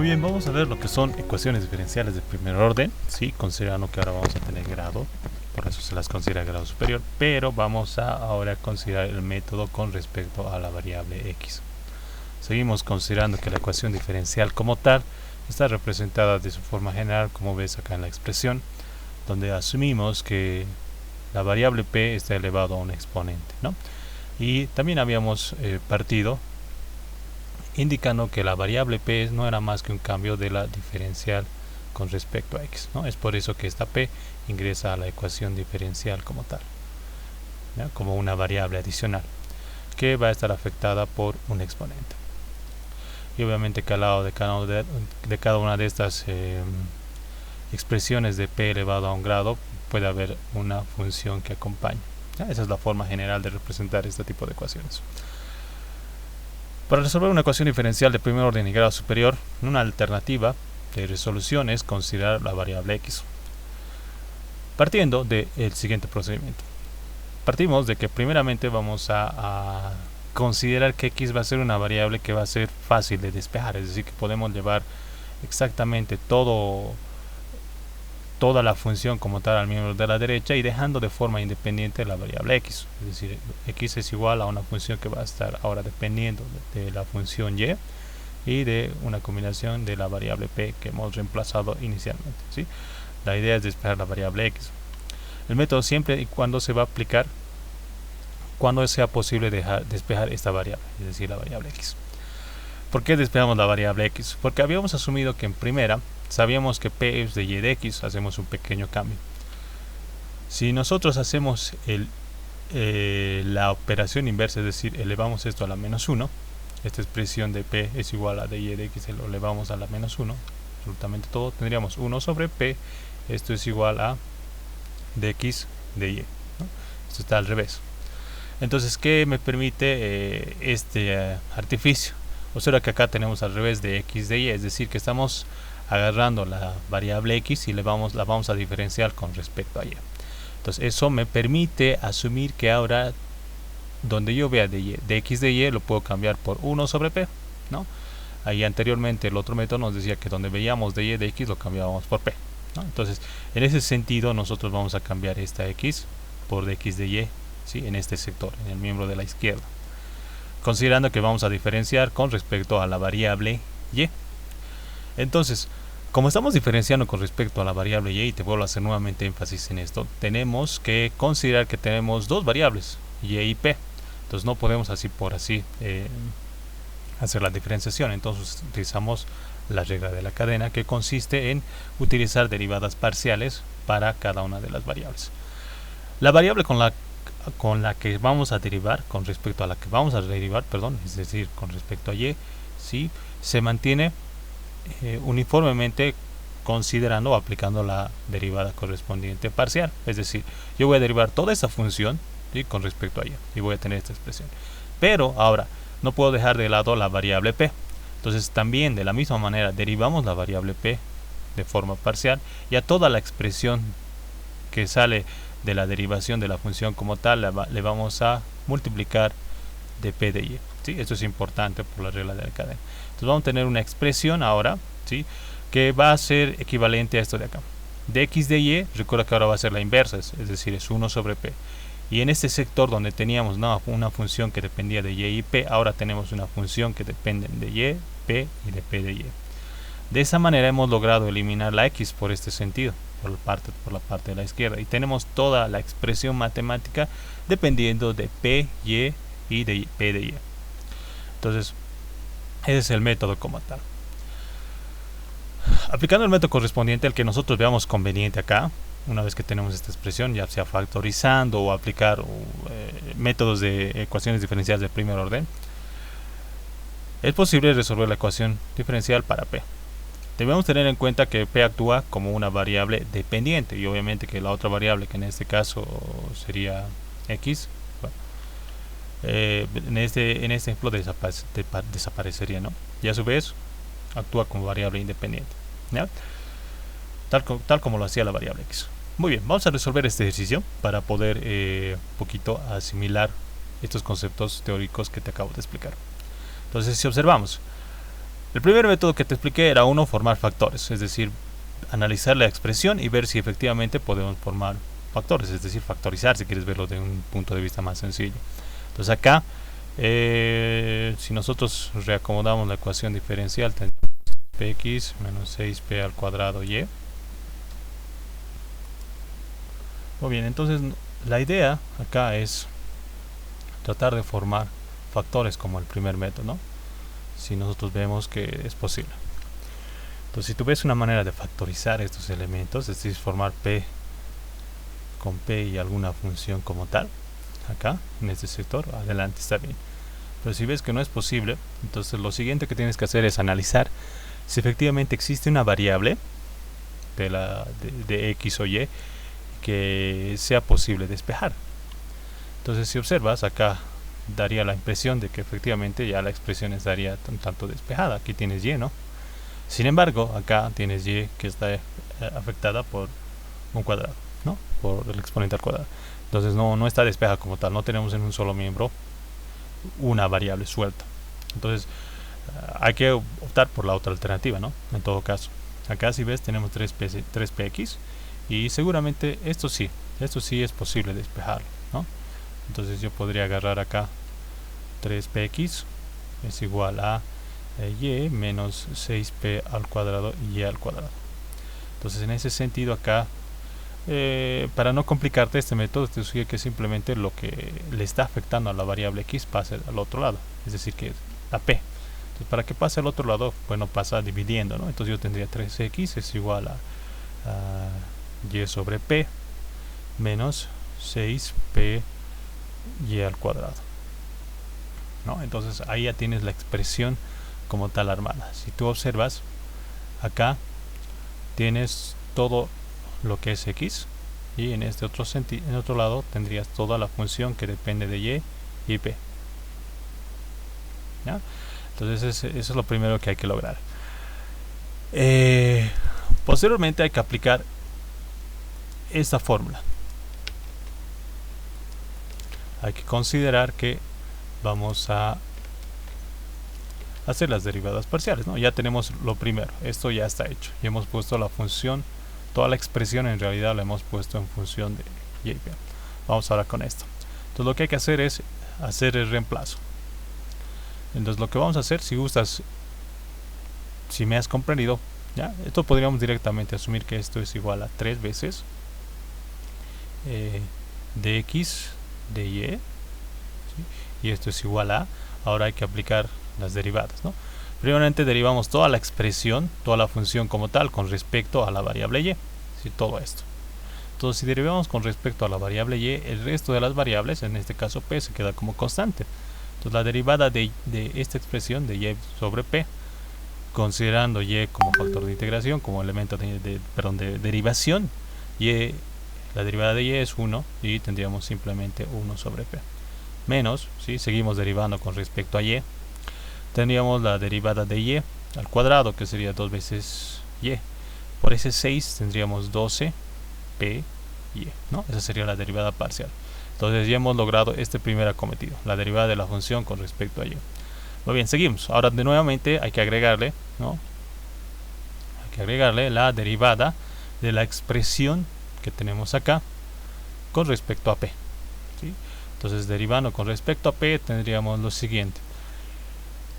Muy bien, vamos a ver lo que son ecuaciones diferenciales de primer orden, sí, considerando que ahora vamos a tener grado, por eso se las considera grado superior, pero vamos a ahora considerar el método con respecto a la variable x. Seguimos considerando que la ecuación diferencial como tal está representada de su forma general, como ves acá en la expresión, donde asumimos que la variable p está elevado a un exponente, ¿no? Y también habíamos partido indicando que la variable p no era más que un cambio de la diferencial con respecto a x, ¿no? Es por eso que esta p ingresa a la ecuación diferencial como tal, ¿ya? Como una variable adicional que va a estar afectada por un exponente. Y obviamente que al lado de cada una de estas expresiones de p elevado a un grado puede haber una función que acompañe, ¿ya? Esa es la forma general de representar este tipo de ecuaciones. Para resolver una ecuación diferencial de primer orden y grado superior, una alternativa de resolución es considerar la variable x. Partiendo del siguiente procedimiento. Partimos de que primeramente vamos a considerar que x va a ser una variable que va a ser fácil de despejar, es decir, que podemos llevar exactamente toda la función como tal al miembro de la derecha y dejando de forma independiente la variable x, es decir, x es igual a una función que va a estar ahora dependiendo de la función y de una combinación de la variable p que hemos reemplazado inicialmente, ¿sí? La idea es despejar la variable x. El método siempre y cuando se va a aplicar cuando sea posible despejar esta variable, es decir, la variable x. ¿Por qué despejamos la variable x? Porque habíamos asumido que en primera sabíamos que p es de y de x, hacemos un pequeño cambio. Si nosotros hacemos la operación inversa, es decir, elevamos esto a la menos 1, esta expresión de p es igual a de y de x, lo elevamos a la menos 1, absolutamente todo, tendríamos 1 sobre p, esto es igual a dx de y, ¿no? Esto está al revés. Entonces, ¿qué me permite este artificio? Observa que acá tenemos al revés de x de y, es decir, que estamos agarrando la variable x y la vamos a diferenciar con respecto a y. Entonces, eso me permite asumir que ahora, donde yo vea de x de y, lo puedo cambiar por 1 sobre p, ¿no? Ahí anteriormente el otro método nos decía que donde veíamos de y de x lo cambiábamos por p, ¿no? Entonces, en ese sentido, nosotros vamos a cambiar esta x por dx de y, ¿sí? En este sector, en el miembro de la izquierda, considerando que vamos a diferenciar con respecto a la variable y. Entonces, como estamos diferenciando con respecto a la variable y te vuelvo a hacer nuevamente énfasis en esto, tenemos que considerar que tenemos dos variables, y p. Entonces no podemos así por así hacer la diferenciación. Entonces utilizamos la regla de la cadena, que consiste en utilizar derivadas parciales para cada una de las variables. La variable con la que vamos a derivar, con respecto a la que vamos a derivar, perdón, es decir, con respecto a y, ¿sí? Se mantiene uniformemente considerando o aplicando la derivada correspondiente parcial. Es decir, yo voy a derivar toda esa función, ¿sí? Con respecto a y, y voy a tener esta expresión. Pero ahora, no puedo dejar de lado la variable p. Entonces también de la misma manera derivamos la variable p de forma parcial y a toda la expresión que sale de la derivación de la función como tal le vamos a multiplicar de p de y, ¿sí? Esto es importante por la regla de la cadena. Entonces vamos a tener una expresión ahora, ¿sí? Que va a ser equivalente a esto de acá. Dx de y, recuerda que ahora va a ser la inversa, es decir, es 1 sobre p. Y en este sector donde teníamos una función que dependía de y p, ahora tenemos una función que depende de y, p y de p de y. De esa manera hemos logrado eliminar la x por este sentido, por la parte de la izquierda. Y tenemos toda la expresión matemática dependiendo de p, y de p de y. Entonces, ese es el método como tal. Aplicando el método correspondiente al que nosotros veamos conveniente acá, una vez que tenemos esta expresión, ya sea factorizando o aplicar métodos de ecuaciones diferenciales de primer orden, es posible resolver la ecuación diferencial para p. Debemos tener en cuenta que p actúa como una variable dependiente y obviamente que la otra variable, que en este caso sería x, en este ejemplo desaparecería, ¿no? Y a su vez actúa como variable independiente, ¿ya? Tal como lo hacía la variable x. Muy bien, vamos a resolver este ejercicio para poder poquito asimilar estos conceptos teóricos que te acabo de explicar. Entonces, si observamos, El primer método que te expliqué era formar factores, es decir, analizar la expresión y ver si efectivamente podemos formar factores, es decir, factorizar si quieres verlo de un punto de vista más sencillo. Entonces acá, si nosotros reacomodamos la ecuación diferencial, tendríamos 3px menos 6p al cuadrado y. Muy bien, entonces la idea acá es tratar de formar factores como el primer método, ¿no? Si nosotros vemos que es posible. Entonces, si tú ves una manera de factorizar estos elementos, es decir, formar p con p y alguna función como tal, acá, en este sector, adelante, está bien. Pero si ves que no es posible, entonces lo siguiente que tienes que hacer es analizar si efectivamente existe una variable de x o y que sea posible despejar. Entonces, si observas, acá daría la impresión de que efectivamente ya la expresión estaría un tanto despejada. Aquí tienes y, ¿no? Sin embargo, acá tienes y que está afectada por un cuadrado, ¿no? Por el exponente al cuadrado. Entonces no está despejada como tal. No tenemos en un solo miembro una variable suelta. Entonces hay que optar por la otra alternativa, ¿no? En todo caso. Acá si ves tenemos 3px y seguramente esto sí es posible despejarlo, ¿no? Entonces yo podría agarrar acá 3px es igual a y menos 6p al cuadrado y al cuadrado. Entonces en ese sentido acá, para no complicarte este método, te sugiero que simplemente lo que le está afectando a la variable x pase al otro lado, es decir que la p. Entonces para que pase al otro lado, bueno, pasa dividiendo, ¿no? Entonces yo tendría 3x es igual a y sobre p menos 6p y al cuadrado, ¿no? Entonces ahí ya tienes la expresión como tal armada. Si tú observas, acá tienes todo lo que es x y en este otro lado tendrías toda la función que depende de y y p, ¿ya? Entonces eso es lo primero que hay que lograr. Posteriormente hay que aplicar esta fórmula. Hay que considerar que vamos a hacer las derivadas parciales, ¿no? Ya tenemos lo primero, esto ya está hecho. Ya hemos puesto la función, toda la expresión en realidad la hemos puesto en función de y y p. Vamos ahora con esto. Entonces lo que hay que hacer es hacer el reemplazo. Entonces lo que vamos a hacer, si gustas, si me has comprendido, ¿ya? Esto podríamos directamente asumir que esto es igual a 3 veces de x de y, ¿sí? Y esto es igual a, ahora hay que aplicar las derivadas, ¿no? Primeramente derivamos toda la expresión, toda la función como tal con respecto a la variable y, ¿sí? Todo esto. Entonces si derivamos con respecto a la variable y, el resto de las variables, en este caso p, se queda como constante. Entonces la derivada de esta expresión de y sobre p, considerando y como factor de integración, como elemento de derivación, la derivada de y es 1 y tendríamos simplemente 1 sobre p. Menos, ¿sí? Seguimos derivando con respecto a y, tendríamos la derivada de y al cuadrado, que sería 2 veces y. Por ese 6 tendríamos 12 p y, ¿no? Esa sería la derivada parcial. Entonces ya hemos logrado este primer acometido, la derivada de la función con respecto a y. Muy bien, seguimos. Ahora de nuevamente hay que agregarle, ¿no? Hay que agregarle la derivada de la expresión que tenemos acá con respecto a p, ¿sí? Entonces derivando con respecto a p tendríamos lo siguiente.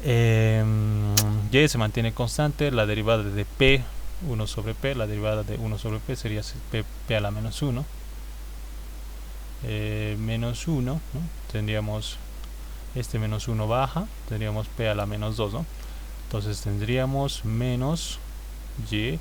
Y se mantiene constante, la derivada de p, 1 sobre p, la derivada de 1 sobre p sería p a la menos 1, menos 1, ¿no? Tendríamos este menos 1 baja, tendríamos p a la menos 2, ¿no? Entonces tendríamos menos y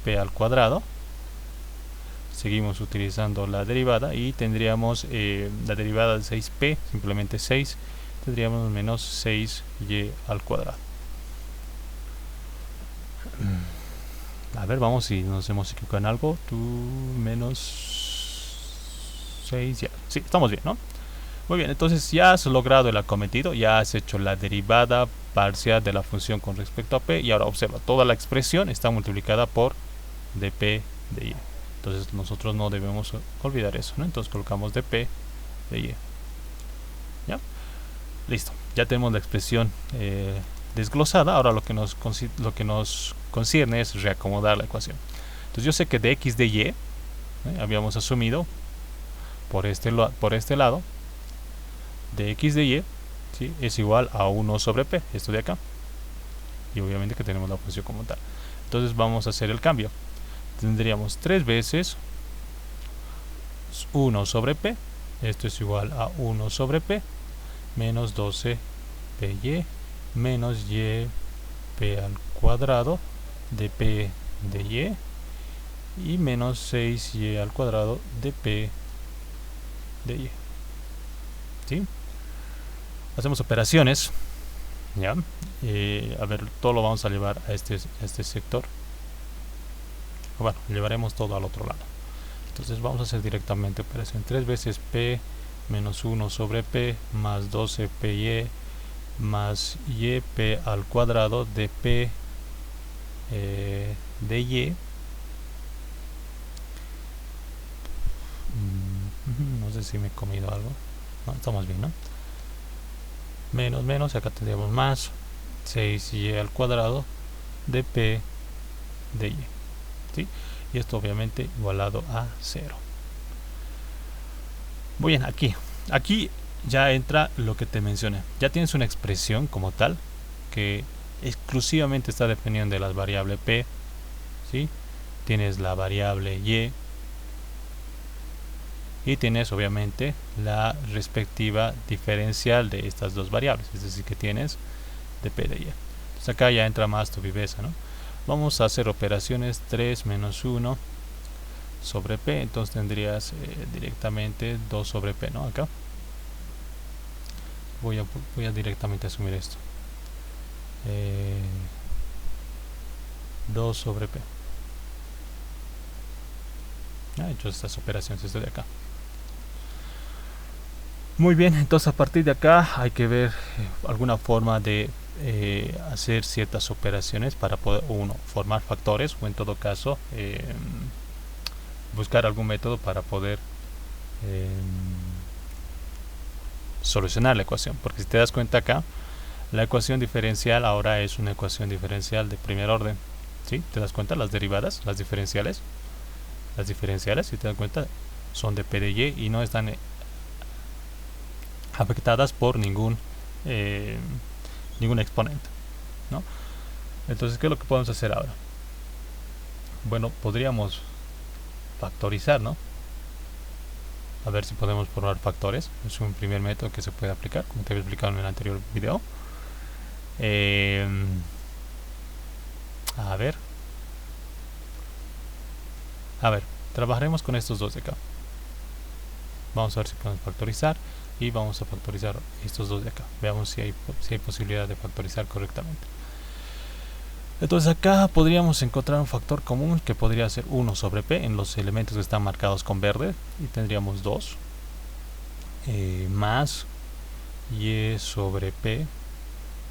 p al cuadrado. Seguimos utilizando la derivada y tendríamos la derivada de 6p, simplemente 6, tendríamos menos 6y al cuadrado. A ver, vamos si nos hemos equivocado en algo. Menos 6 ya. Sí, estamos bien, ¿no? Muy bien, entonces ya has logrado el acometido, ya has hecho la derivada parcial de la función con respecto a p y ahora observa, toda la expresión está multiplicada por dp de y. Entonces nosotros no debemos olvidar eso, ¿no? Entonces colocamos dp de y. ¿Ya? Listo, ya tenemos la expresión desglosada. Ahora lo que nos concierne es reacomodar la ecuación. Entonces yo sé que de x de y, habíamos asumido por este lado, de x de y, ¿sí?, es igual a 1 sobre p, esto de acá. Y obviamente que tenemos la función como tal. Entonces vamos a hacer el cambio. Tendríamos 3 veces 1 sobre p, esto es igual a 1 sobre p, menos 12 py, menos y p al cuadrado de p de y, y menos 6y al cuadrado de p de y. ¿Sí? Hacemos operaciones. ¿Ya? A ver, todo lo vamos a llevar a este sector. Bueno, llevaremos todo al otro lado. Entonces vamos a hacer directamente operación. 3 veces p menos 1 sobre p más 12 py más y p al cuadrado de p de y. No sé si me he comido algo. No, estamos bien, ¿no? Menos, acá tendríamos más 6y al cuadrado de p de y, ¿sí? Y esto obviamente igualado a 0. Muy bien, aquí ya entra lo que te mencioné. Ya tienes una expresión como tal que exclusivamente está dependiendo de las variables p, ¿sí? Tienes la variable y tienes obviamente la respectiva diferencial de estas dos variables, es decir, que tienes de p de y. Entonces acá ya entra más tu viveza, ¿no? Vamos a hacer operaciones. 3 menos 1 sobre p, entonces tendrías directamente 2 sobre p, ¿no? Acá voy a directamente asumir esto, 2 sobre p. Ya he hecho estas operaciones, esto de acá. Muy bien, entonces a partir de acá hay que ver alguna forma de hacer ciertas operaciones para poder, uno, formar factores, o en todo caso buscar algún método para poder solucionar la ecuación. Porque si te das cuenta acá, la ecuación diferencial ahora es una ecuación diferencial de primer orden, ¿sí? ¿Te das cuenta? Las derivadas, las diferenciales, si te das cuenta, son de p de y y no están afectadas por ningún exponente, ¿no? Entonces, ¿qué es lo que podemos hacer ahora? Bueno, podríamos factorizar, ¿no? A ver si podemos formar factores. Es un primer método que se puede aplicar, como te había explicado en el anterior video. A ver, trabajaremos con estos dos de acá. Vamos a ver si podemos factorizar y vamos a factorizar estos dos de acá. Veamos si hay posibilidad de factorizar correctamente. Entonces acá podríamos encontrar un factor común que podría ser 1 sobre p en los elementos que están marcados con verde, y tendríamos 2 más y sobre p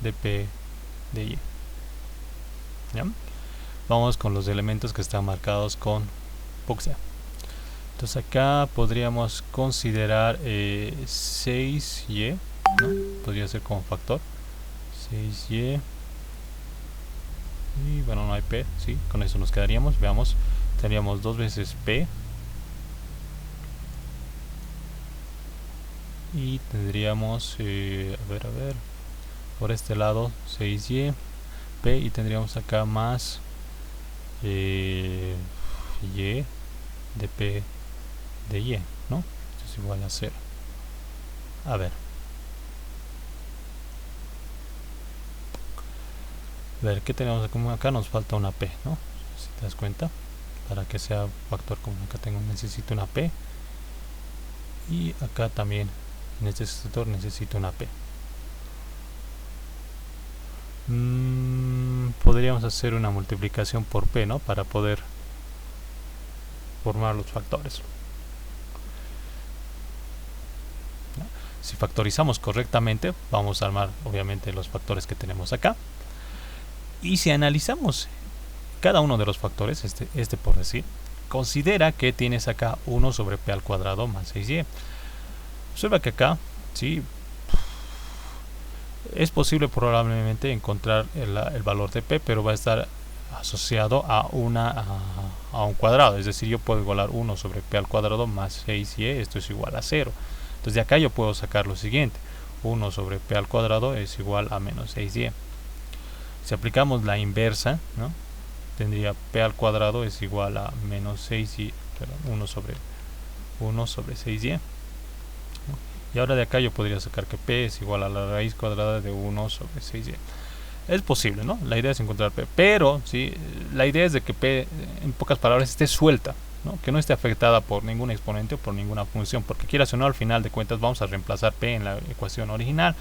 de y. ¿Ya? Vamos con los elementos que están marcados con fucsia. Entonces acá podríamos considerar 6y, ¿no? Podría ser como factor 6y. Y bueno, no hay p, ¿sí? Con eso nos quedaríamos. Veamos, tendríamos 2 veces p. Y tendríamos, a ver, por este lado 6y, p, y tendríamos acá más y de p de y, ¿no? Esto es igual a 0. A ver, ¿qué tenemos acá? Nos falta una p, ¿no? Si te das cuenta, para que sea factor común, acá necesito una p, y acá también en este sector necesito una p. Podríamos hacer una multiplicación por p, ¿no? Para poder formar los factores. Si factorizamos correctamente, vamos a armar obviamente los factores que tenemos acá. Y si analizamos cada uno de los factores, este por decir, considera que tienes acá 1 sobre p al cuadrado más 6y. Observa que acá, ¿sí? Es posible probablemente encontrar el valor de p, pero va a estar asociado a un cuadrado, es decir, yo puedo igualar 1 sobre p al cuadrado más 6y, esto es igual a 0. Entonces de acá yo puedo sacar lo siguiente: 1 sobre p al cuadrado es igual a menos 6y. Si aplicamos la inversa, ¿no?, tendría p al cuadrado es igual a menos 6y, perdón, 1 sobre 6y. Y ahora de acá yo podría sacar que p es igual a la raíz cuadrada de 1 sobre 6y. Es posible, ¿no? La idea es encontrar p, pero ¿sí?, la idea es de que p, en pocas palabras, esté suelta, ¿no?, que no esté afectada por ningún exponente o por ninguna función, porque quieras o no, al final de cuentas vamos a reemplazar p en la ecuación original,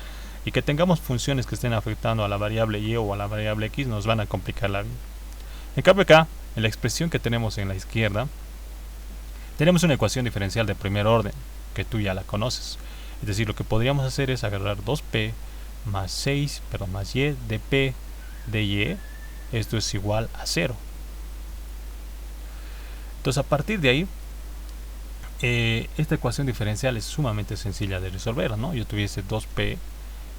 y que tengamos funciones que estén afectando a la variable y o a la variable x nos van a complicar la vida. En cambio acá, en la expresión que tenemos en la izquierda, tenemos una ecuación diferencial de primer orden, que tú ya la conoces. Es decir, lo que podríamos hacer es agarrar 2p más más y de p de y, esto es igual a 0. Entonces a partir de ahí, esta ecuación diferencial es sumamente sencilla de resolver, ¿no? Yo tuviese 2p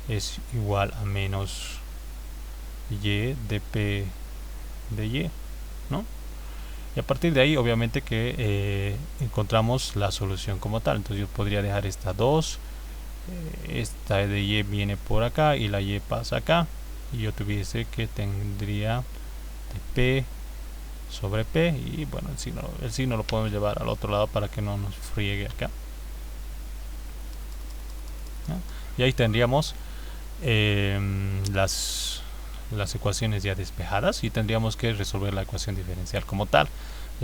es igual a menos y de p de y, ¿no? Y a partir de ahí obviamente que encontramos la solución como tal. Entonces yo podría dejar esta 2, esta de y viene por acá y la y pasa acá, y yo tuviese que tendría de p sobre p, y bueno, el signo lo podemos llevar al otro lado para que no nos friegue acá, ¿no? Y ahí tendríamos las ecuaciones ya despejadas, y tendríamos que resolver la ecuación diferencial como tal.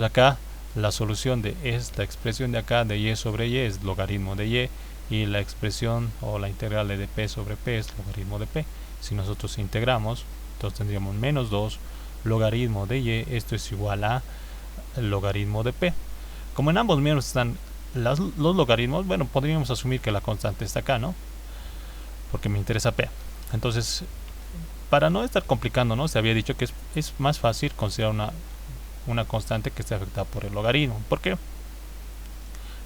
Acá la solución de esta expresión de acá de y sobre y es logaritmo de y la expresión o la integral de p sobre p es logaritmo de p. Si nosotros integramos, entonces tendríamos menos 2 logaritmo de y, esto es igual a logaritmo de p. Como en ambos miembros están los logaritmos, bueno, podríamos asumir que la constante está acá, ¿no?, porque me interesa p. Entonces, para no estar complicando, ¿no?, se había dicho que es más fácil considerar una constante que esté afectada por el logaritmo. ¿Por qué?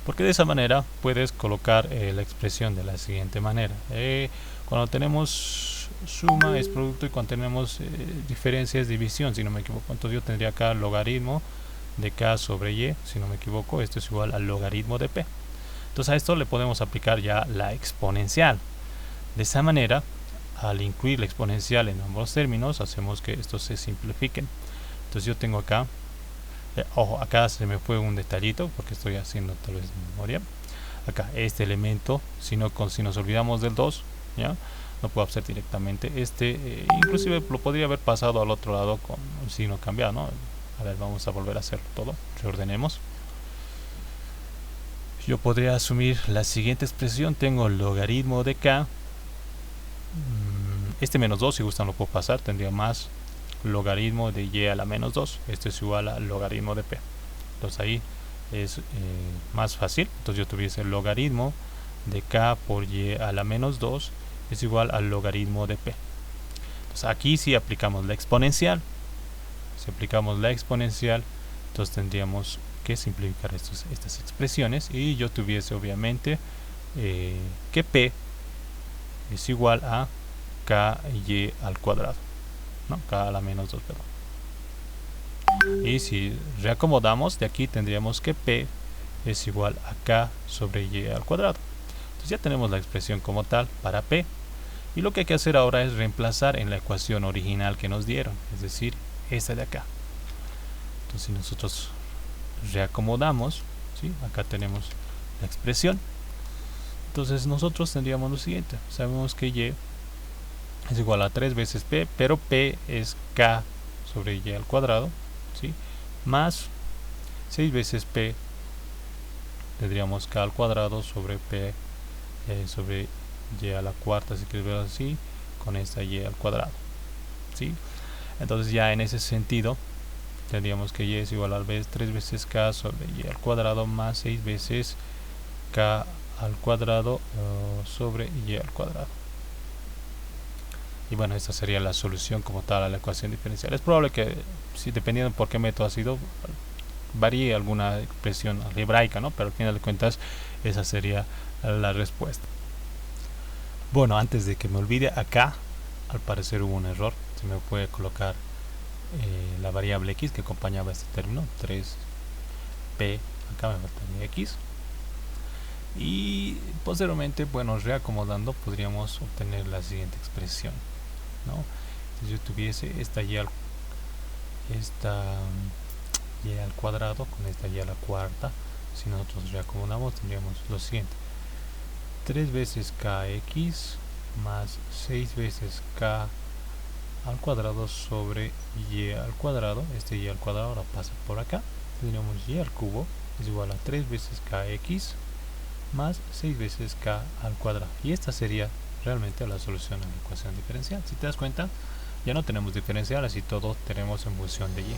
Porque de esa manera puedes colocar la expresión de la siguiente manera: cuando tenemos suma es producto, y cuando tenemos diferencia es división, si no me equivoco. Entonces yo tendría acá logaritmo de k sobre y, si no me equivoco, esto es igual al logaritmo de p. Entonces a esto le podemos aplicar ya la exponencial. De esa manera, al incluir la exponencial en ambos términos, hacemos que estos se simplifiquen. Entonces yo tengo acá, ojo, acá se me fue un detallito porque estoy haciendo tal vez de memoria. Acá este elemento, si nos olvidamos del 2, ¿ya?, no puedo hacer directamente inclusive lo podría haber pasado al otro lado con un signo cambiado, ¿no? A ver, vamos a volver a hacerlo todo, reordenemos. Yo podría asumir la siguiente expresión: tengo logaritmo de k, este menos 2, si gustan lo puedo pasar, tendría más logaritmo de y a la menos 2, esto es igual a logaritmo de p. Entonces ahí es más fácil. Entonces yo tuviese logaritmo de k por y a la menos 2 es igual al logaritmo de p. Entonces aquí sí aplicamos la exponencial. Si aplicamos la exponencial, entonces tendríamos que simplificar estas expresiones, y yo tuviese obviamente que p es igual a ky al cuadrado, ¿no?, k a la menos 2, perdón. Y si reacomodamos, de aquí tendríamos que p es igual a k sobre y al cuadrado. Entonces ya tenemos la expresión como tal para p, y lo que hay que hacer ahora es reemplazar en la ecuación original que nos dieron, es decir, esta de acá. Entonces si nosotros reacomodamos, ¿sí?, acá tenemos la expresión. Entonces nosotros tendríamos lo siguiente: sabemos que y es igual a 3 veces p, pero p es k sobre y al cuadrado, ¿sí?, más 6 veces p, tendríamos k al cuadrado sobre p sobre y a la cuarta, si quieres verlo así, con esta y al cuadrado, ¿sí? Entonces ya en ese sentido tendríamos que y es igual a 3 veces k sobre y al cuadrado más 6 veces k al cuadrado sobre y al cuadrado. Y bueno, esta sería la solución como tal a la ecuación diferencial. Es probable que, si dependiendo por qué método ha sido, varíe alguna expresión algebraica, ¿no?, pero al final de cuentas esa sería la respuesta. Bueno, antes de que me olvide, acá al parecer hubo un error. Se me puede colocar la variable x que acompañaba este término, 3p, acá me faltaría x. Y posteriormente, bueno, reacomodando podríamos obtener la siguiente expresión, ¿no? Si yo tuviese esta y al cuadrado con esta y a la cuarta, si nosotros reacomodamos tendríamos lo siguiente: 3 veces kx más 6 veces k al cuadrado sobre y al cuadrado. Este y al cuadrado ahora pasa por acá, tendríamos y al cubo es igual a 3 veces kx más 6 veces k al cuadrado, y esta sería realmente la solución a la ecuación diferencial. Si te das cuenta, ya no tenemos diferenciales y todo tenemos en función de y.